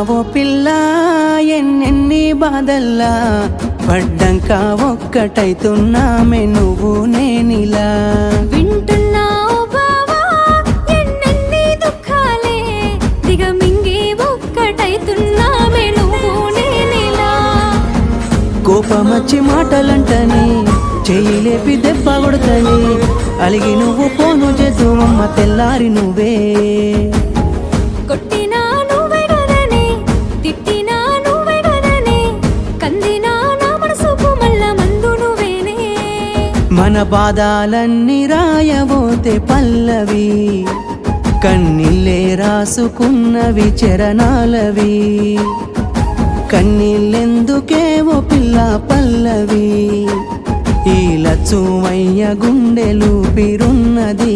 ఓ పిల్ల ఎన్నెన్ని బాధల్లా పడ్డంక ఒక్కటైతున్నామే నువ్వు నేనిలా వింటున్నావు బావా ఎన్నెన్ని దుఃఖాలే దిగమింగి ఒక్కటైతున్నామే నువ్వు నేనిలా కోపమచ్చి మాటలంటని చెయ్యి లేపి దెబ్బ కొడతని అలిగి నువ్వు పోను చేద్దు అమ్మ తెల్లారి నువ్వే కొట్టినా నువ్వే కదనే తిట్టినా నువ్వే కదనే కందినా నా మనసుకు మల్ల మందు నువ్వేనే మన బాధాలన్నీ రాయబోతే పల్లవి కన్నీళ్ళే రాసుకున్నవి చరణాలవి కన్నీళ్ళెందుకేవో పిల్ల పల్లవి ఈ లచ్చుమయ్య గుండెలు పిరున్నది